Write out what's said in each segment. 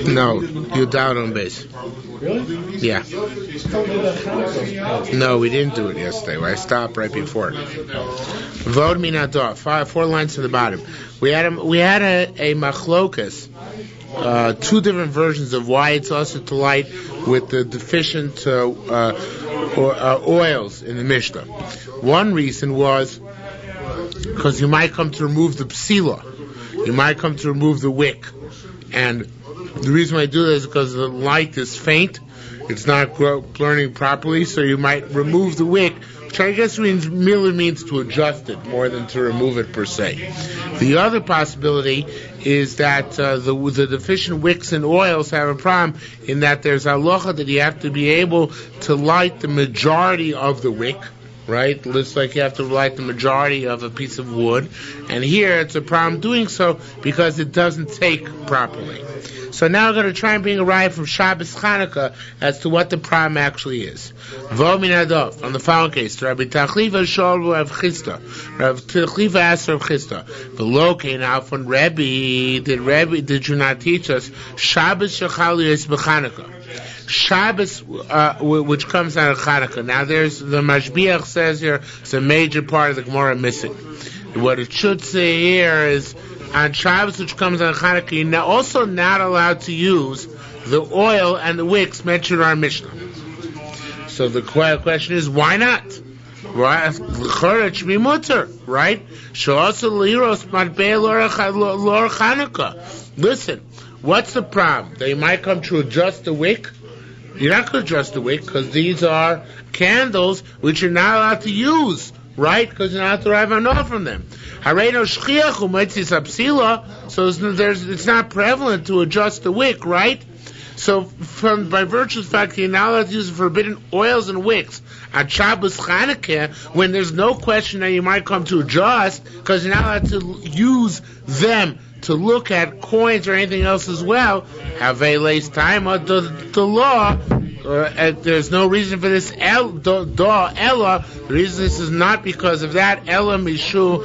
No, you down on base. Really? Yeah. No, we didn't do it yesterday. I stopped right before it. Vod minador. 4 lines to the bottom. We had a machlokas. 2 different versions of why it's also to light with the deficient oils in the Mishnah. One reason was because you might come to remove the psila. You might come to remove the wick. And the reason why I do that is because the light is faint. It's not burning properly, so you might remove the wick, which I guess merely means to adjust it more than to remove it per se. The other possibility is that the deficient wicks and oils have a problem in that there's halacha that you have to be able to light the majority of the wick, right? Looks like you have to light the majority of a piece of wood. And here it's a problem doing so because it doesn't take properly. So now we're going to try and bring a raya from Shabbos Chanukah as to what the problem actually is. Vo min adov, on the following case, Rabbi Tachliva shol Rav Chisda. Rabbi Tachliva asked Rav Chisda, "V'lo now from Rebbe, did you not teach us Shabbos shechal is b'Chanukah? Shabbos, which comes out of Chanukah." Now there's, the Mashbiach says here, it's a major part of the Gemara missing. What it should say here is, on Shabbos, which comes on Chanukah, you're also not allowed to use the oil and the wicks mentioned in our Mishnah. So the question is, why not? Right? Listen, what's the problem? They might come to adjust the wick. You're not going to adjust the wick because these are candles which you're not allowed to use, right? Because you're not allowed to derive anah from them. So it's not prevalent to adjust the wick, right? So by virtue of the fact that you're not allowed to use forbidden oils and wicks at Shabbos Chanukah, when there's no question that you might come to adjust, because you're not allowed to use them to look at coins or anything else as well, have a lace time the law. There's no reason for this Ella. The reason this is not because of that. Ella mishum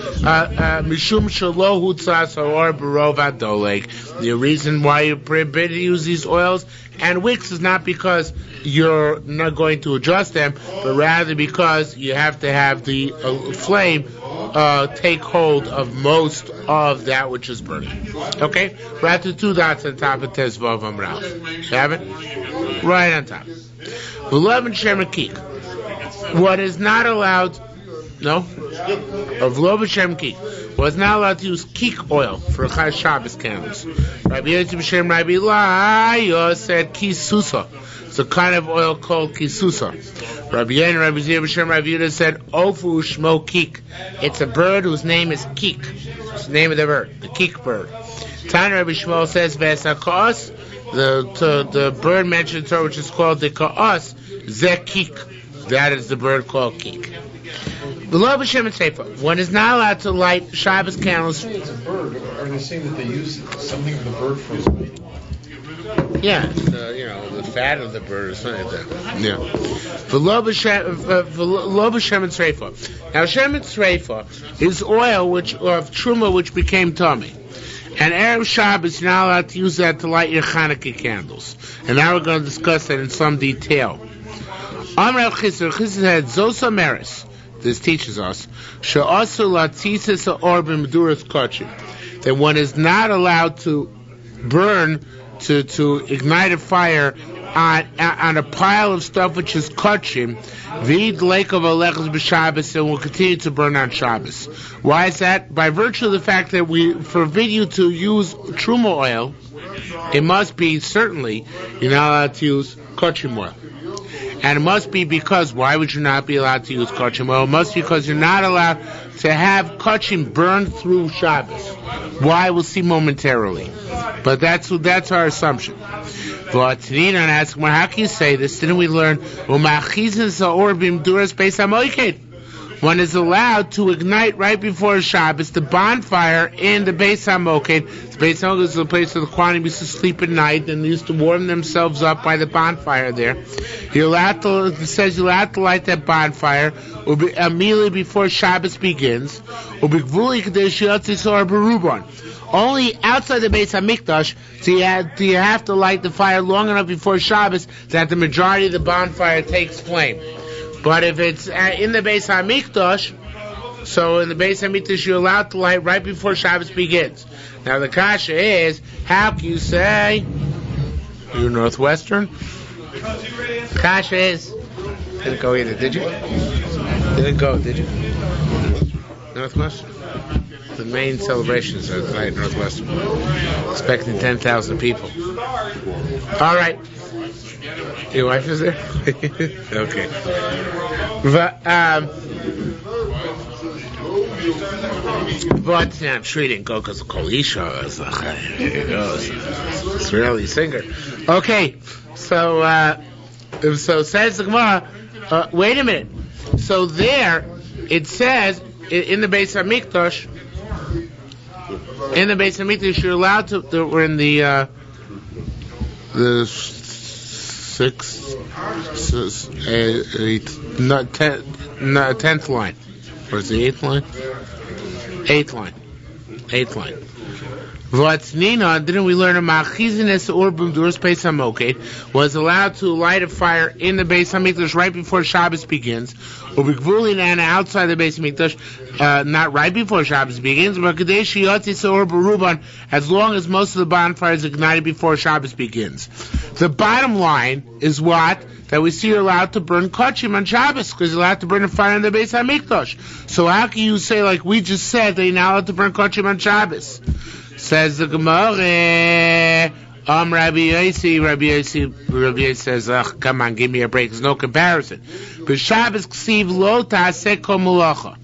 shalohu tzas or barov adoleg. The reason why you're prohibited to use these oils and wicks is not because you're not going to adjust them, but rather because you have to have the flame take hold of most of that which is burning. Okay? We're at the 2 dots on top of Tezvav Amral. Have it? Right on top. What is not allowed, was not allowed to use kik oil for Shabbos candles. Rabbi Yerushalmi Shabbos said kisusa. It's a kind of oil called kisusa. Rabbi Yehuda said ofu shmo kik. It's a bird whose name is kik. It's the name of the bird, the kik bird. Tana Rabbi Shmuel says v'esakos. The bird mentioned in Torah, which is called the ka'as, zekik. That is the bird called kik. Below B'Shem and Seifa, one is not allowed to light Shabbos candles. It's a bird. Are they saying that they use something of the bird for his weight? Yeah, the fat of the bird or something like that. Yeah. Below B'Shem and Seifa. Now, Shem and Seifa is oil of truma which became tummy. And Erev Shabbos, you're not allowed to use that to light your Chanukah candles. And now we're going to discuss that in some detail. Amr Chisda said, Zosa Meris, this teaches us, She'asu Latzisis Orbim Duras Kachim, that one is not allowed to burn, to ignite a fire on a pile of stuff which is kachim, v'id leikav alechas b'Shabbos, and will continue to burn on Shabbos. Why is that? By virtue of the fact that we forbid you to use truma oil, it must be certainly you're not allowed to use kachim oil. And it must be because, why would you not be allowed to use kachim oil? It must be because you're not allowed to have kachim burned through Shabbos. Why, we'll see momentarily. But that's our assumption. But Tanina asks, well, how can you say this? Didn't we learn, one is allowed to ignite right before Shabbos the bonfire in the Beis HaMoked. The Beis HaMoked is the place where the Kohanim used to sleep at night and used to warm themselves up by the bonfire there. It says you're allowed to light that bonfire immediately before Shabbos begins. only outside the Beis Hamikdash do you have to light the fire long enough before Shabbos that the majority of the bonfire takes flame. But if it's in the Beis Hamikdash, so in the Beis Hamikdash you're allowed to light right before Shabbos begins. Now the kasha is, how can you say you're Northwestern? The kasha is, didn't go either, did you? Didn't go, did you? Northwestern? The main celebrations are tonight at Northwestern. Expecting 10,000 people. All right. Your wife is there? Okay. But I'm sure he didn't go because of Kolisha. Israeli singer. Okay. So says the Gemara. Wait a minute. So there it says in the Beis Hamikdash. In the Beis Hamikdash, you're allowed to. We're in the 10th line, or is the 8th line? 8th line. What's Nina? Didn't we learn a machizines urbum duras Beis Hamoked was allowed to light a fire in the Beis Hamikdash right before Shabbos begins, or b'gvulin and outside the Beis Hamikdash, not right before Shabbos begins, but kadesh yotis or beruban, as long as most of the bonfire is ignited before Shabbos begins. The bottom line is what? That we see you're allowed to burn kachim on Shabbos, because you're allowed to burn a fire in the Beis Hamikdash. So how can you say, like we just said, that you're not allowed to burn kachim on Shabbos? Says the Gemara, Rabbi Yossi says, come on, give me a break. There's no comparison. But Shabbos ksiv lo ta'aseh kol melacha.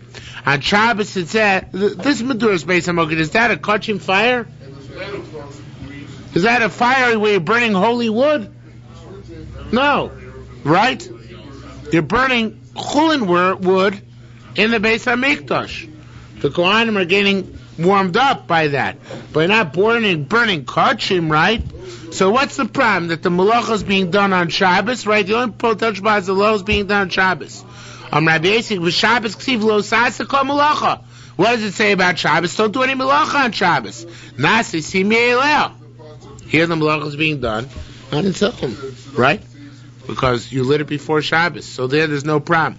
On Shabbos it said, this Meduras Beis Hamoked, is that a kachim fire? Is that a fire where you're burning holy wood? No. Right? You're burning chulin wood in the Beis Hamikdash. The Kohanim are getting warmed up by that, but not burning kachim, right? So what's the problem? That the malacha is being done on Shabbos, right? The only potential is the law is being done on Shabbos. Rabbi Yossi with Shabbos ksiv lo sasa kol malacha. What does it say about Shabbos? Don't do any malacha on Shabbos. Nasi simi elel. Here the malacha is being done on its own, right? Because you lit it before Shabbos, so there's no problem.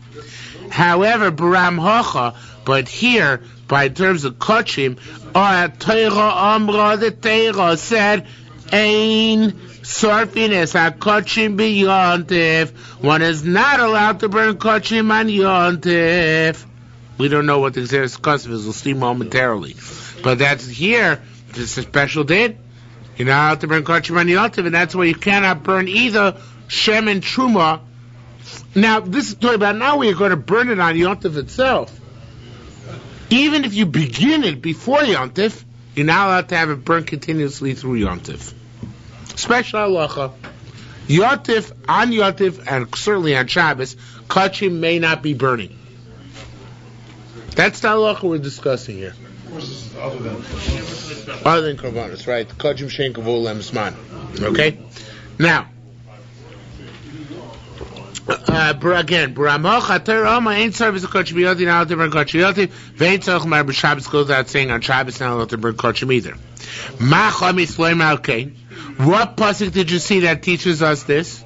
However, Baram Hocha, but here, by terms of kachim, the Torah said, Ein sarfines ha-kachim b'yontif. One is not allowed to burn kachim on yontif. We don't know what the exact custom is. We'll see momentarily. But that's here. It's a special din. You're not allowed to burn kachim on yontif, and that's why you cannot burn either shem and truma. Now, this is talking about now we're going to burn it on yontif itself. Even if you begin it before Yontif, you're not allowed to have it burn continuously through Yontif. Special halacha, Yontif, on Yontif, and certainly on Shabbos, kachim may not be burning. That's the halacha we're discussing here. Other than Korbanos, right? Kachim shein kavul lemsman. Okay? Now, again, B'ramocha Torah ain't service of kachim yoti, not allowed to burn kachim yoti. Vein tzorch mar Shabbos goes out saying on Shabbos not allowed to burn kachim either. Ma chamis loy malkein. What pasuk did you see that teaches us this?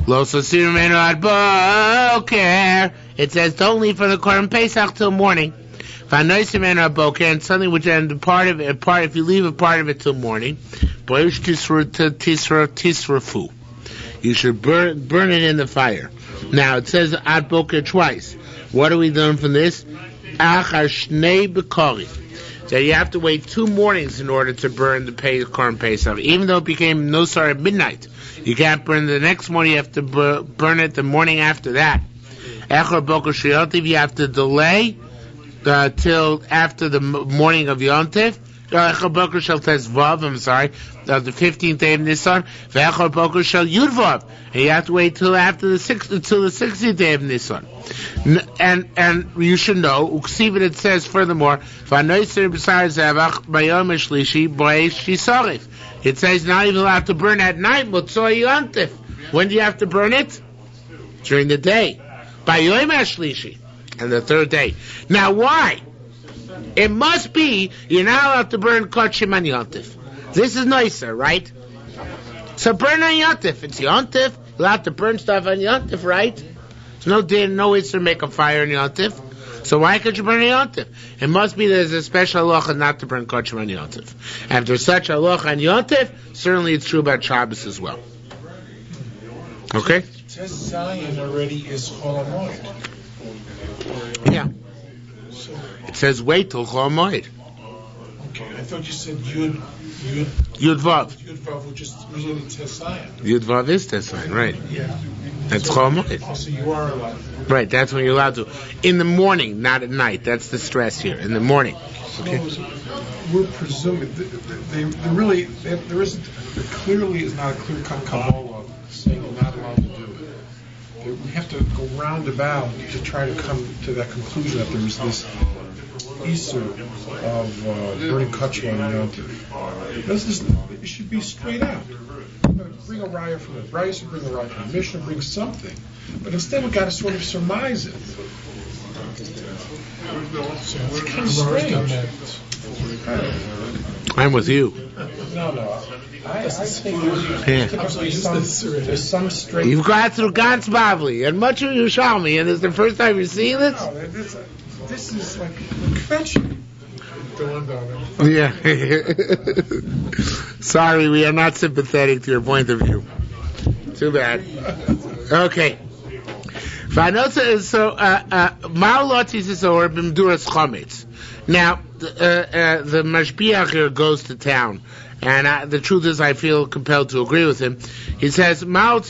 Lo sasir menu ad boker. It says don't leave for the Korban Pesach till morning. V'anoisim menu ad boker, and something which end if you leave a part of it till morning. Boish tisrafu. You should burn it in the fire. Now it says ad boker twice. What are we doing from this? Achar shnei bekori. So you have to wait 2 mornings in order to burn the Korban Pesach. Even though it became nosar at midnight, you can't burn the next morning. You have to burn it the morning after that. Echor boker shiyotiv. You have to delay till after the morning of Yontif. Echor boker shel tezvav. I'm sorry, the 15th day of Nisan. Echor boker shel yudvav. And you have to wait till after the 60th day of Nisan. And you should know, uksiv it says furthermore, it says not even allowed to burn at night, Motzoy Yontif. When do you have to burn it? During the day. By Yom HaShlishi. And the 3rd day. Now why? It must be you're not allowed to burn kachim on yontif. This is nicer, right? So burn on yontif. It's yontif. Allowed to burn stuff on yontif, right? There's no din, no ways to make a fire on yontif. So why could you burn on yontif? It must be there's a special halacha not to burn kachim on yontif. And if there's such a halacha on yontif, certainly it's true about Shabbos as well. Okay? It says Zion already is Chol HaMoed. Yeah. It says wait till Chol HaMoed. Okay, I thought you said Yud Vav. Yud Vav, which is usually Tessayan. Yud Vav is Tessayin, right? Yeah. That's Chol HaMoed. So you are allowed. Right, that's when you're allowed to. In the morning, not at night. That's the stress here. In the morning. Okay. So we're presuming there isn't, there clearly is not a clear-cut Kabbalah saying you're not allowed to do it. We have to go roundabout to try to come to that conclusion that there's this Isur of burning kachim on Yom Tov. It should be straight out. Bring a raya from the Bryce, or bring a raya from the Mishnah, bring something. But instead we've got to sort of surmise it. So it's kind of strange. I'm with you. No. I think there's some straight... You've got through Gans Bavli and much of Yerushalmi, and it's the first time you're seeing it? No, this is like convention. Yeah. Sorry, we are not sympathetic to your point of view. Too bad. Okay. So, now, the Mashbiach here goes to town, and the truth is I feel compelled to agree with him. He says, there's no way to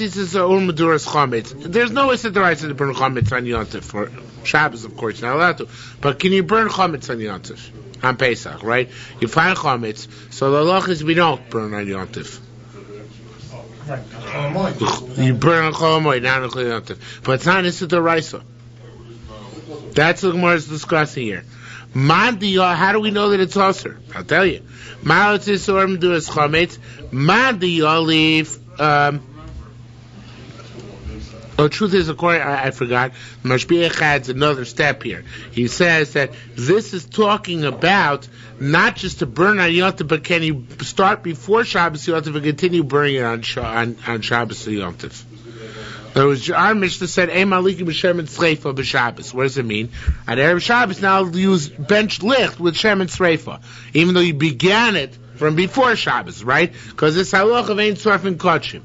burn chametz on Yontif. For Shabbos, of course, you're not allowed to. But can you burn chametz on Yontif? On Pesach, right? You find chametz, so the halach is we don't burn on Yontif. You burn on Chol HaMoed, not on Yontif. But it's not Issa D'Oraisa. That's what Gemara is discussing here. Mandiyah, how do we know that it's Osir? I'll tell you. Mandiyah leave. Truth is, according, I forgot, Mashbiach adds another step here. He says that this is talking about not just to burn on Yom Tov, but can you start before Shabbos Yom Tov and continue burning it on Shabbos Yom Tov? In other words, our Mishnah said, Ein Malikim b'Shemen Tzreifa b'Shabbos. What does it mean? On Erev Shabbos, now use bench licht with Shemen Tzreifa, even though you began it from before Shabbos, right? Because it's halach of Ein Tzorfin Kotshim.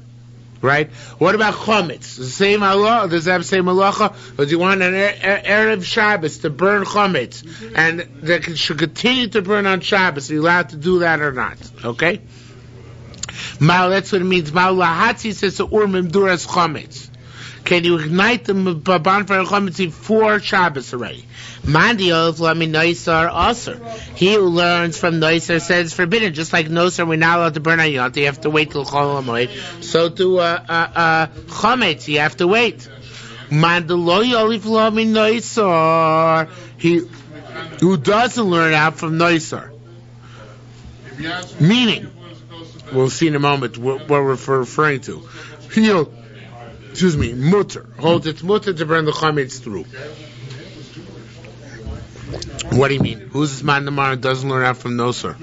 Right? What about chametz? The same halacha? Does it have the same halacha? Or do you want an Erev Shabbos to burn chametz, and they should continue to burn on Shabbos? Are you allowed to do that or not? Okay? That's what it means. Lahatzi says to urmim duras chametz. Can you ignite the bonfire chametz before Shabbos already? Mandiyov lami noisar aser. He who learns from noisar says it's forbidden. Just like noisar, we're not allowed to burn on Yom Tov. You have to wait till Chol HaMoed. So to chametz, you have to wait. Mandaloyolif lami noisar. He who doesn't learn out from noisar. Meaning, we'll see in a moment what we're referring to. Mutter. Holds it's mutter to burn the chametz through. What do you mean? Who's this man tomorrow who doesn't learn out from Nosar?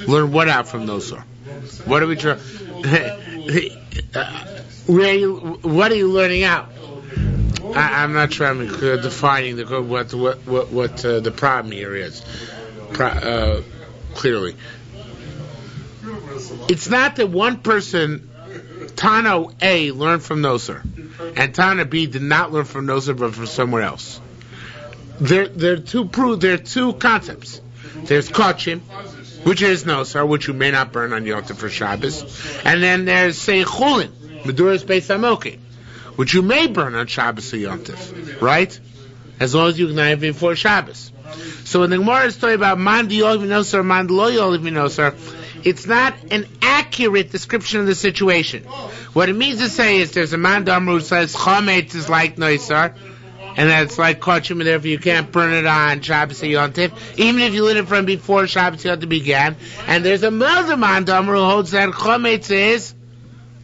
Learn what out from Nosar? What are we trying? What are you learning out? I'm not sure I'm defining what the problem here is. Clearly, it's not that one person, Tana A, learned from Nosar, and Tana B did not learn from Nosar but from somewhere else. There are two concepts. There's kachim, which is nosar, which you may not burn on Yom Tov for Shabbos, and then there's say chulin, meduras beis hamokim, which you may burn on Shabbos or Yom Tov, right? As long as you ignite it before Shabbos. So when the Gemara is talking about man di'ol v'nosar, man lo yol v'nosar, it's not an accurate description of the situation. What it means to say is there's a man d'amru who says chametz is like nosar, and that's like kachim, and therefore you can't burn it on Shabbos or Yom Tov, even if you lit it from before Shabbos Yom Tov began. And there's another man d'amru who holds that chametz is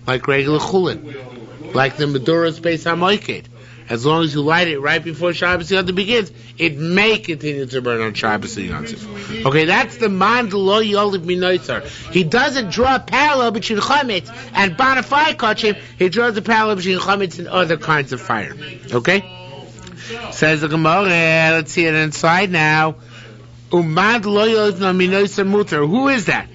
like regular chulin, like the meduras beis hamoiked. as long as you light it right before Shabbos Yontif begins, it may continue to burn on Shabbos Yontif. Okay, that's the man lo yoliv minoitzar. He doesn't draw a parallel between chametz and bonafide kachim. He draws a parallel between chametz and other kinds of fire. Okay? Says the Gemara, let's see it inside now. Umad lo yoliv no minoitzar mutar. Who is that?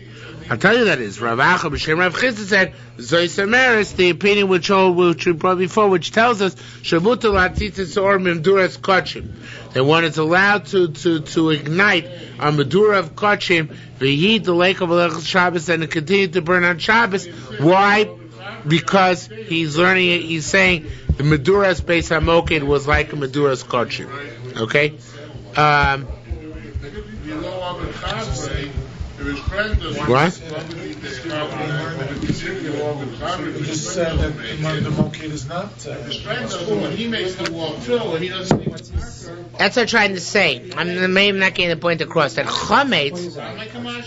I'll tell you that is. Rav Acha b'Shem Rav Chisda said, Zoysameris, the opinion which we brought before, which tells us, Shamuta latzitzis or memduras kachim. That one is allowed to ignite a medura of kachim, v'yid the lake of Alech Shabbos, and to continue to burn on Shabbos. Why? Because he's learning it, he's saying, the meduras Beis HaMoked was like a meduras kachim. Okay? What? You just said that the Moked is not. He makes the wall fill, and he doesn't. That's what I'm trying to say. I'm not getting the point across. That chametz,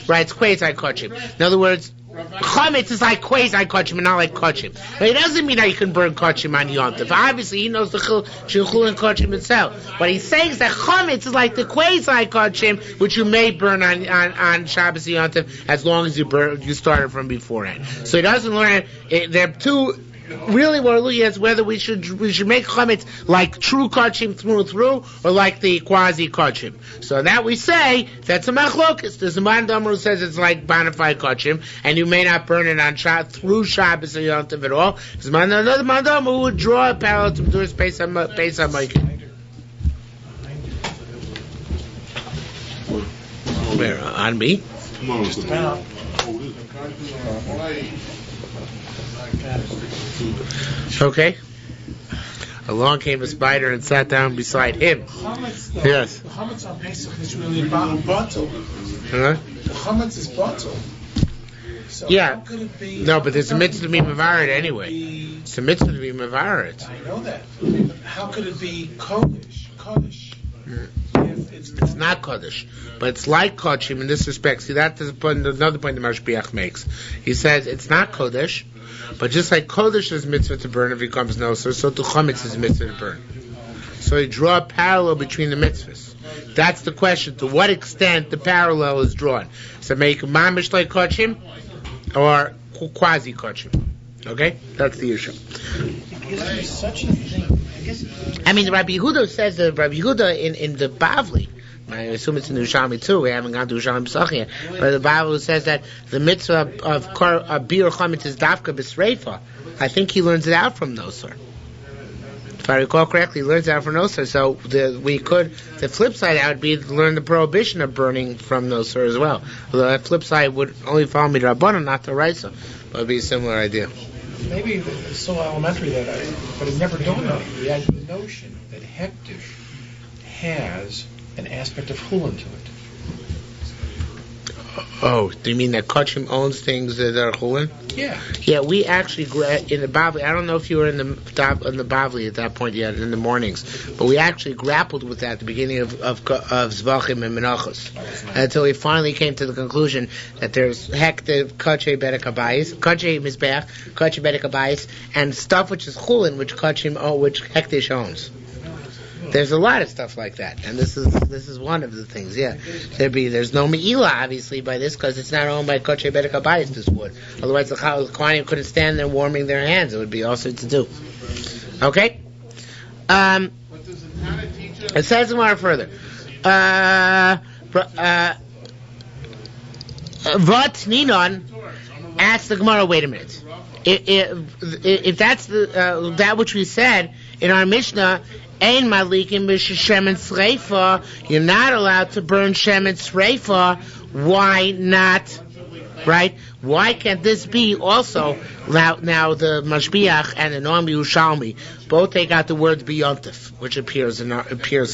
right? It's quasi kachim. In other words, chametz is like quasi kachim and not like kachim. But it doesn't mean that you can burn kachim on Yontif. Obviously, he knows the shilchul and kachim itself. What he's saying is that chametz is like the quasi kachim, which you may burn on Shabbos Yontif as long as you started from beforehand. So he doesn't learn it. There are two. Really, what we're looking at is whether we should make chametz like true kachim through, or like the quasi kachim. So that we say that's a machlokas. There's a man domer who says it's like bonafide kachim, and you may not burn it on through Shabbos or Yontif at all. There's another man domer who would draw a parallel to Meduras Beis HaMoked. Where on me? Just about. Okay. Along came a spider and sat down beside him. Chametz, yes. The chametz on Pesach is really a bottle. Huh? The chametz is bottle. So Yeah. How could it be? No, but there's a mitzvah to be mevared anyway. It's a mitzvah to be mevared. I know that. But how could it be kodesh? If It's not Kodesh, but it's like Kodshim in this respect. See, that's another point the Mashbiach makes. He says it's not Kodesh, but just like Kodesh is mitzvah to burn if he comes noser, so to Chametz is mitzvah to burn. So he draw a parallel between the mitzvahs. That's the question, to what extent the parallel is drawn. So make mamish like Kodshim, or quasi Kodshim. Okay? That's the issue. Is there such a thing? I mean, Rabbi Yehuda says that Rabbi Yehuda in the Bavli, I assume it's in the Yerushalmi too, we haven't gone to Yerushalmi Shabbos yet, but the Bavli says that the mitzvah of bir chametz is dafka b'sreifa. I think he learns it out from Nosor. If I recall correctly, he learns it out from Nosor. So the flip side out would be to learn the prohibition of burning from Nosor as well. Although that flip side would only follow me to Rabbanan, not to Raisa. But it would be a similar idea. Maybe it's so elementary but it never dawned on me. The notion that hektish has an aspect of chulin to it. Oh, do you mean that Kachim owns things that are chulin? Yeah. Yeah, we actually in the Bavli. I don't know if you were in the Bavli at that point yet in the mornings, but we actually grappled with that at the beginning of Zvachim and Menachos, until we finally came to the conclusion that there's hektiv, Kachay Bedek Habayis, Kachay Mizbeach, Kachay Bedek Habayis, and stuff which is chulin, which hektish owns. There's a lot of stuff like that, and this is one of the things. Yeah, there's no meila obviously by this because it's not owned by Kachay Bedek Habayis. This wood, otherwise the Kohanim couldn't stand there warming their hands. It would be all sorts to do. Okay. It says more further. Vat Ninon asks the Gemara. Wait a minute. If that's that which we said in our Mishnah. Ein malikim b'shemen sreifa. You're not allowed to burn shemen sreifa. Why not? Right? Why can't this be also? Now the Mashbiach and the Noam Yerushalmi both take out the word b'yontif, which appears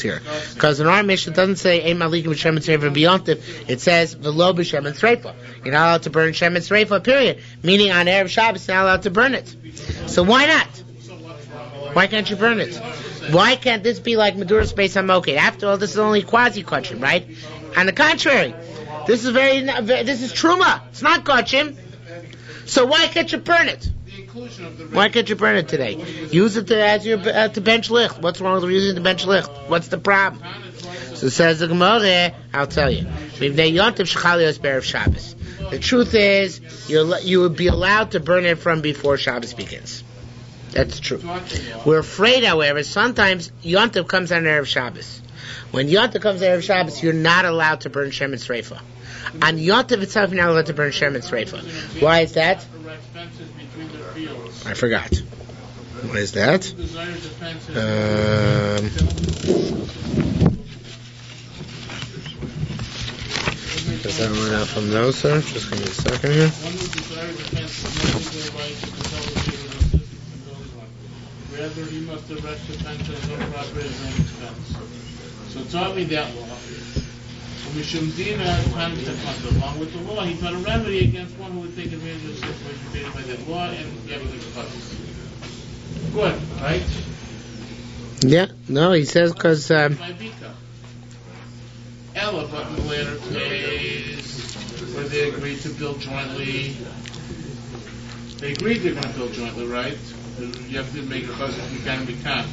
here. Because in our mission it doesn't say Ein malikim b'shemen sreifa b'yontif. It says v'lo b'shemen sreifa. You're not allowed to burn shemen sreifa. Period. Meaning on Erev Shabbos you're not allowed to burn it. So why not? Why can't you burn it? Why can't this be like Meduras Beis HaMoked? After all, this is only quasi-kachim, right? On the contrary, this is truma. It's not kachim. So why can't you burn it? Why can't you burn it today? Use it as your to bench licht. What's wrong with using the bench licht? What's the problem? So says the Gemara, I'll tell you. The truth is, you would be allowed to burn it from before Shabbos begins. That's true. We're afraid, however, sometimes Yontif comes on Erev Shabbos. When Yontif comes on Erev Shabbos, you're not allowed to burn Shem and Sreifa. On Yontif itself, you're not allowed to burn Shem and Sreifa. Why is that? I forgot. Why is that? Does that run out from those, sir? Just give me a second here. Rather, he must arrest the pension and no profit at his own expense. So taught me that law. Along with the law, he taught a remedy against one who would take advantage of the situation created by that law and everything cuts. Good, right? Yeah, no, he says because. Ella, but in the later case, where they agreed to build jointly. They agreed they're going to build jointly, right? You have to make a buzz if you can be can.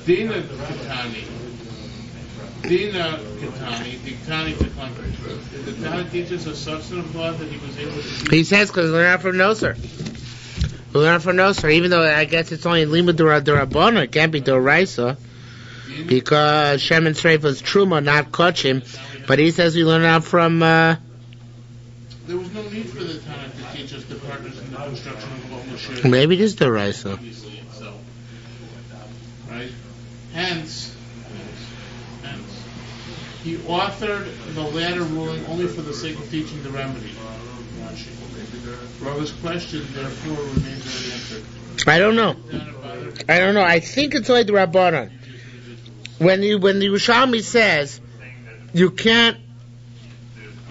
Dina Katani, Diktani to country. Did the Tana teach us a substantive law that he was able to? He says because we learn from Noser. We learn from Noser, even though I guess it's only Limud D'Rabbanan, it can't be D'Oraisa, because Shem and Sreifa is Truma, not Kochim. But he says we learn out from. There was no need for the Tana to teach us the partners in the construction of what was shared. Maybe just D'Oraisa. Right? Hence, he authored the latter ruling only for the sake of teaching the remedy. Rava's question, therefore, remains unanswered. I don't know. I think it's only the Rabbanan. When the Yerushalmi says you can't.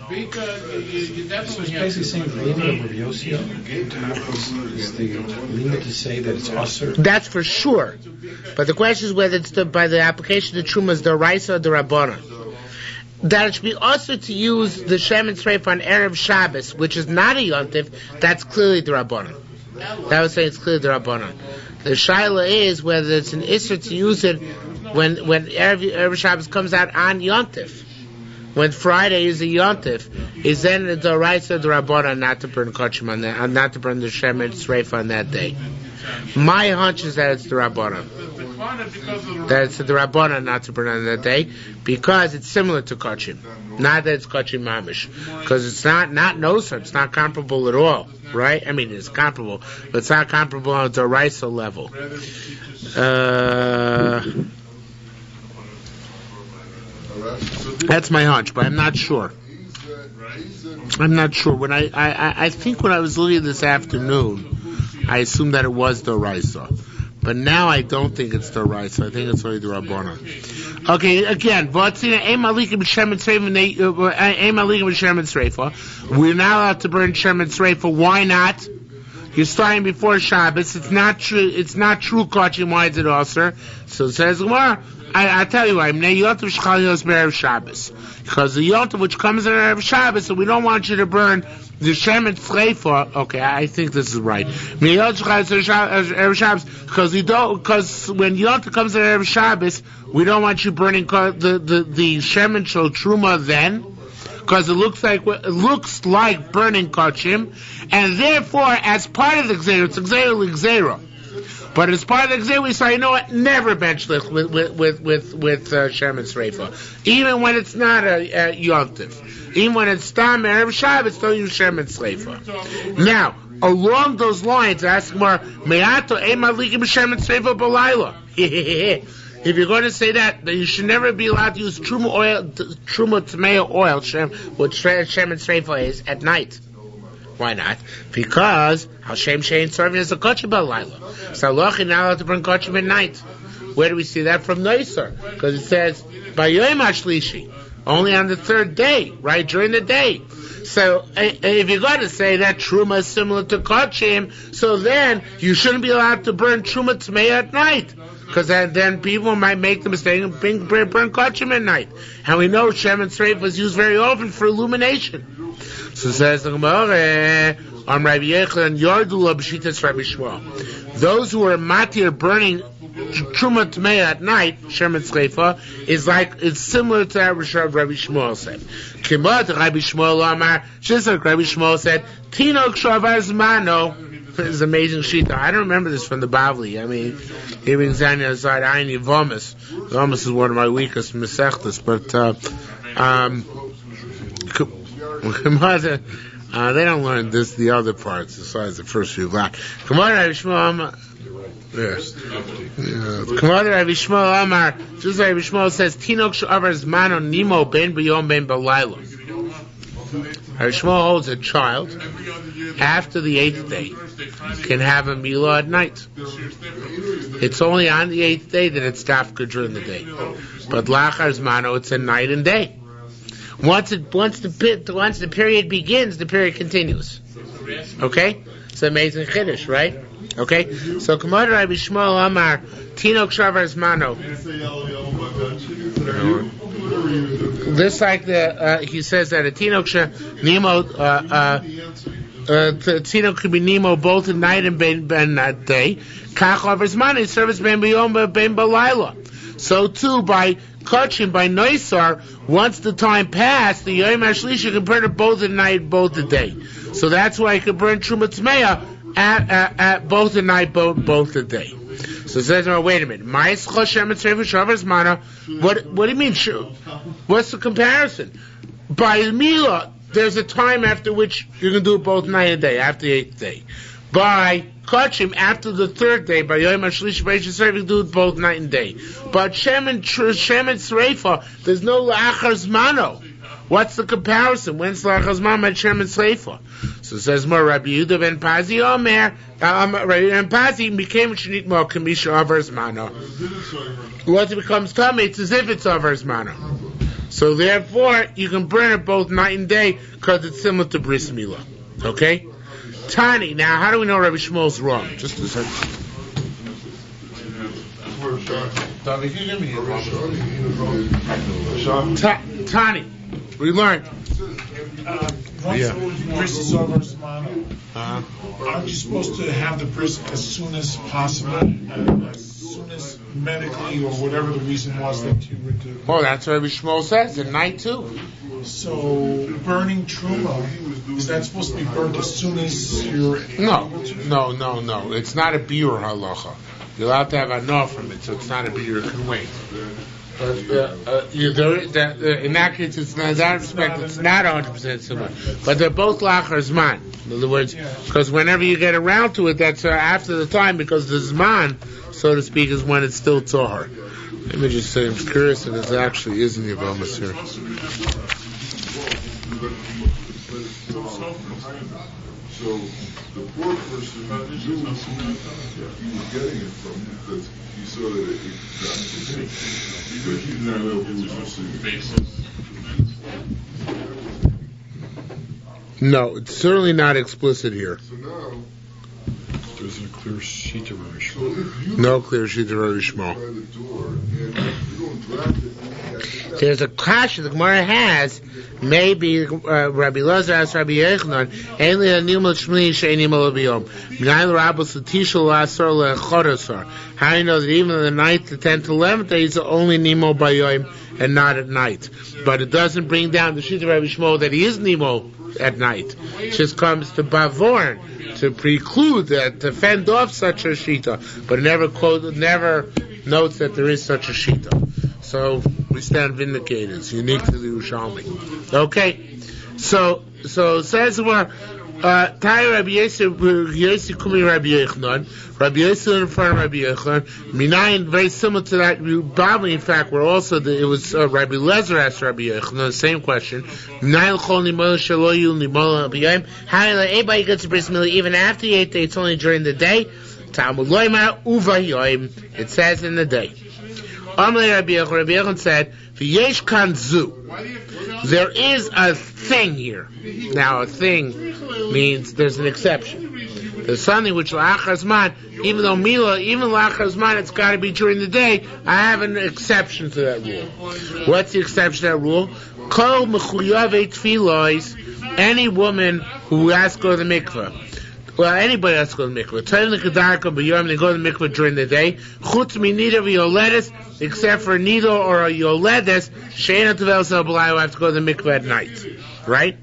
You definitely have basically saying the limit of Rav Yossi is the limit to say that it's usher. That's for sure. But the question is whether it's by the application of Trumas, the Raisa or the Rabbanan. That it should be also to use the Shem and Sreif on Erev Shabbos, which is not a Yontif, that's clearly the Rabbanan. That was saying it's clearly the Rabbanan. The Shaila is whether it's an Isser to use it when Erev Shabbos comes out on Yontif. When Friday is a Yontif, is then the Raisa the Rabbanan not to burn Kochim on that, not to burn the Shem and Sreif on that day. My hunch is that it's the Rabbanan. That it's the Rabbanan not to burn on that day, because it's similar to Kochim. Not that it's Kochim Mamish. Because it's not Noser, it's not comparable at all. Right? I mean, it's comparable, but it's not comparable on the Raisa level. That's my hunch, but I'm not sure. When I think when I was looking this afternoon, I assumed that it was the Raisa. But now I don't think it's the Raisa. I think it's only the Rabbanan. Okay, again, we're not allowed to burn Shem and Sreifa. Why not? You're starting before Shabbos. It's not true. It's not true. Kochim, why is it also? So it says, well, I tell you why. Because the Yontif which comes in Erev Shabbos, so we don't want you to burn the Shem and Sreifa. Okay, I think this is right. Because when Yontif comes in Erev Shabbos, we don't want you burning the Shem and Truma then, because it looks like burning Kochim, and therefore, as part of the Gzeira, it's Gzeira. But as part of the Gzeira, we say, you know what? Never bench lift with Shem and Sreifa, even when it's not a Yontif. Even when it's Stam Erev Shabbos, don't use Shem and Sreifa. Now, along those lines, ask more. Me'ato e'malikim Shem and Sreifa b'layla. If you're going to say that you should never be allowed to use Truma Tmeya oil, which Shem and Sreifa is, at night. Why not? Because Hashem Shein serving as a Kochim b'layla. So Allah is not allowed to bring Kochim at night. Where do we see that? From Neusar. Because it says, B'yoyim HaShlishi. Only on the third day, right? During the day. So, if you're going to say that Truma is similar to Kochim, so then you shouldn't be allowed to burn Truma Tmeya at night. Because then people might make the mistake of burn Kochim at night. And we know Shem and Sreif was used very often for illumination. So it says the Gemara, Rabbi Yochanan Yardu Lo B'Shitas Rabbi Shmuel. Those who are matir burning Truma Tmei at night, Sherman Tzreifa, it's similar to that which Rabbi Shmuel said. Kimot Rabbi Shmuel Amar, just like Rabbi Shmuel said, Tinok Shavar Zmano. It's amazing shita. I don't remember this from the Bavli. I mean, he brings down the other side, Ayin Vomis. Vomis is one of my weakest Mesechtas, but they don't learn the other parts besides the first few blocks. Come on, Rabbi Shmuel. Yes. Come on, Rabbi Shmuel Amar. Just like Rabbi Shmuel says, Tinok Shavar Zmano Nimo Ben B'Yom Ben B'Layla. Rabbi Shmuel holds a child after the 8th day can have a milah at night. It's only on the 8th day that it's dafka during the day. But lachar zmano, it's a night and day. Once the period begins, the period continues. Okay? It's amazing chiddush, right? Okay? So Kamad Rabbi Shmuel Amar Tinok Shavar Zmano. This like he says that a Tinok Nemo Tinok could be Nemo both at night and ben that day. Kach over Zman service ben b'yom ben b'layla. So too by Kachim, by Noisar, once the time passed, the Yom HaShlishi can burn it both at night, both the day. So that's why he could burn Truma Tmeya at both the night, both the day. So it says, wait a minute. What do you mean? What's the comparison? By Milah, there's a time after which you can do it both night and day, after the 8th day. By Kachim, after the 3rd day, by Yom HaShlishi, you can do it both night and day. But Shem and Tzreifa, there's no La'achar Zmano. What's the comparison? When's La'achar Zmano by Shem and Tzreifa? So it says more, Rabbi Yehuda ben Pazi Omer, Rabbi ben Pazi became Shnit Mo Kamisha Avar Zmano. Once it becomes tummy, it's as if it's Avar Zmano. So therefore, you can burn it both night and day because it's similar to Bris Milah. Okay? Tani, now how do we know Rabbi Shmuel's wrong? Just a second. Tani, we learned. Once the bris is over Zmano, aren't you supposed to have the bris as soon as possible? As soon as medically or whatever the reason was that you were to... Oh, that's what Rabbi Shmuel says, at night too. So, burning truma, is that supposed to be burnt as soon as you're... No. It's not a biur halacha. You're allowed to have enough from it, so it's not a biur, it can wait. But in that case, it's not, in that respect, it's not 100% similar. But they're both lachar zman. In other words, because whenever you get around to it, that's after the time, because the zman, so to speak, is when it's still tzahar. Let me just say, I'm curious if it actually is in the Yavamas here. So the poor person knew who he was getting it from, because he saw that it got because he didn't know who was receiving. No, it's certainly not explicit here. So now There's a clear sheet of Rabbi Shmuel. No clear sheet of Rabbi Shmuel. by the door and you don't draft it. There's a kasha the Gemara has. Maybe Rabbi Lazar asked Rabbi Yochanan, "Ainli animal shmini she'enim alabiyom." Minayin l'rabos l'tishul l'asar le'chodasar. How do you know that even on the 9th, the 10th, 11th day is only nimo bayom and not at night? But it doesn't bring down the sheet of Rabbi Shmuel that he is nimo at night. It just comes to bavorn to preclude that, to fend off such a shita, but never notes that there is such a shita. So we stand vindicated. It's unique to the Yerushalmi. Okay, so it says we're Tai Rabbi Yossi Kumi Rabbi Yochanan. Rabbi Yossi in front of Rabbi Yochanan. Minayin, very similar to that. Babli, in fact, were also it was Rabbi Lezer asked Rabbi Yochanan the same question. Minayin l'chol nimol shaloyu nimol b'yom. How anybody gets a bris milah even after the 8th day? It's only during the day. Talmud loymar uvayoyim. It says in the day. Amalei Rabbi Yochanan said, "V'yesh kan zu." There is a thing here. Now, a thing means there's an exception. There's something which la'achar zman, even though milah, even la'achar zman, it's got to be during the day. I have an exception to that rule. What's the exception to that rule? Kol mechuyav tfilos any woman who has to go to the mikveh, well, anybody has to go to the mikveh. They go to the mikveh during the day. Chutz mi nida v'yoledes, except for nida or a yoledes, she'ena tevel sel b'lai, who have to go to the mikveh at night. Right?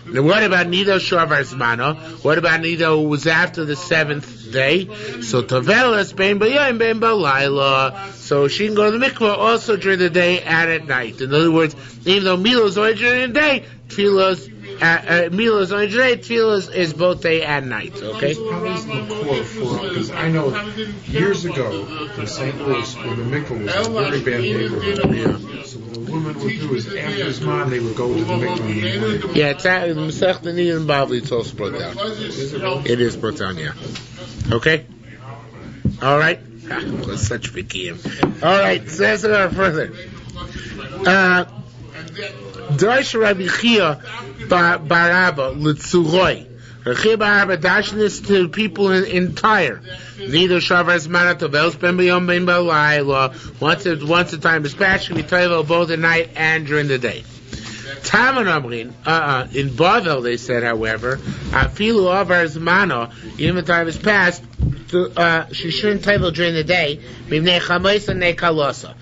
Now, what about nida shavar zmano? What about nida who was after the 7th day? So tevelas bein b'yom bein b'layla. So she can go to the mikveh also during the day and at night. In other words, even though Mila is only during the day, Tefillah is both day and night. Okay. How is the core for? Because I know years ago in St. Louis, where the mikveh was a very bad neighborhood. Yeah. So what the women would do is after Zman they would go to the mikveh in the morning. Yeah, it's the Masech Nida and Bavli. It's also brought down. It is brought down. Yeah. Okay. All right. That's such big game. All right. So let's go further. Dosh Rabbi Chia Barabba Litzuroi. Rabbi Chia Barabba dashing this to people in Tyre. Neither Shavas Manat of Ben B'Yom Ben B'Layla. Once the time is passed, should be toivel both at night and during the day. Taman Amrin, in Bavel they said, however, Afilu Avar Zmano, even the time is passed, she shouldn't toivel during the day. Mivnei Chamoisa Nekalosa.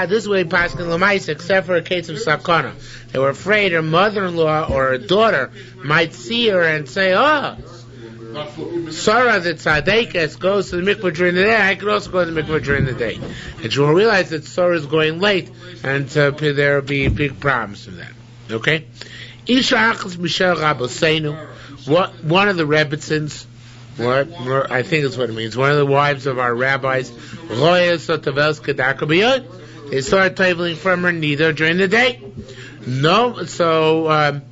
This way we pass in Lamaisa, except for a case of Sakana. They were afraid her mother-in-law or her daughter might see her and say, Sarah the Tzaddikas goes to the mikveh during the day, I could also go to the mikveh during the day. And she will realize that Sarah is going late, and there will be big problems with that. Okay? Isha Achas Mishel Rabbeinu, one of the Rebbitzins, I think that's what it means, one of the wives of our rabbis, they started toiveling from her neither during the day. No, so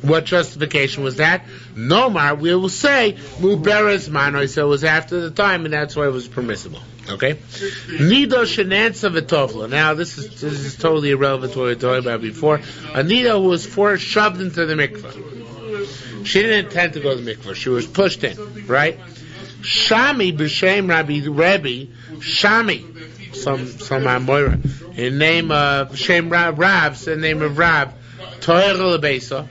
what justification was that? Nomar, we will say, Muberes Mano, so it was after the time, and that's why it was permissible. Okay? Nido Shenansa V'Tovla. Now, this is totally irrelevant to what we were talking about before. A Nido who was shoved into the mikveh. She didn't intend to go to the mikveh. She was pushed in, right? Shami b'shem Rebbe, Shami, some Amoira, in name of Shem Rav's, the name of Rav, Toyer Lebesa.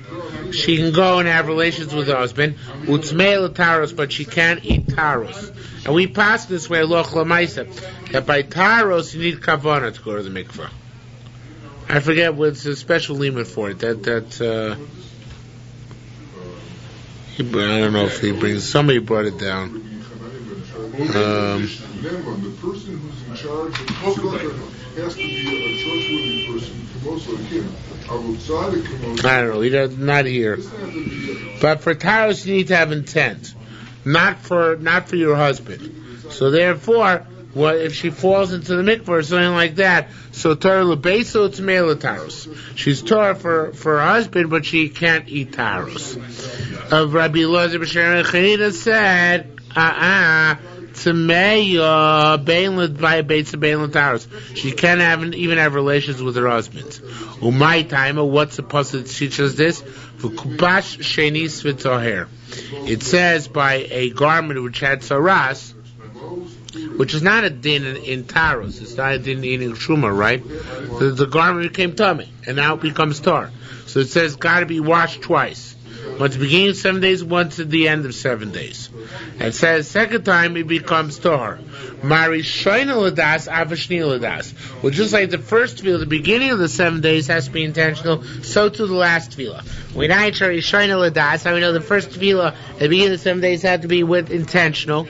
She can go and have relations with her husband, Utzmei Taros, but she can't eat taros. And we pass this way, Loch Lamaisa, that by taros you need kavana to go to the mikveh. I forget what's a special limit for it. I don't know if he brings. Somebody brought it down. The person who's in charge of the has to be a trustworthy person. I don't know. He does not here. But for taros, you need to have intent, not for your husband. So therefore, if she falls into the mikveh or something like that, so Torah lebeso it's mele taros. She's Torah for her husband, but she can't eat taros. Of Rabbi Elazar b'Shem Chanina said, she can't even have relations with her husband. Umay timer, what's supposed to teach us this? It says by a garment which had saras, which is not a din in taros. It's not a din eating shuma, right? The garment became tummy, and now it becomes tar. So it says got to be washed twice. Once at the beginning of 7 days, once at the end of 7 days. It says second time it becomes tahor. Mari shoyna ladas avashni ladas. Well, just like the first tefillah, the beginning of the 7 days has to be intentional. So too the last tefillah. We not shoyna ladas. How we know the first tefillah at the beginning of the 7 days had to be with intentional.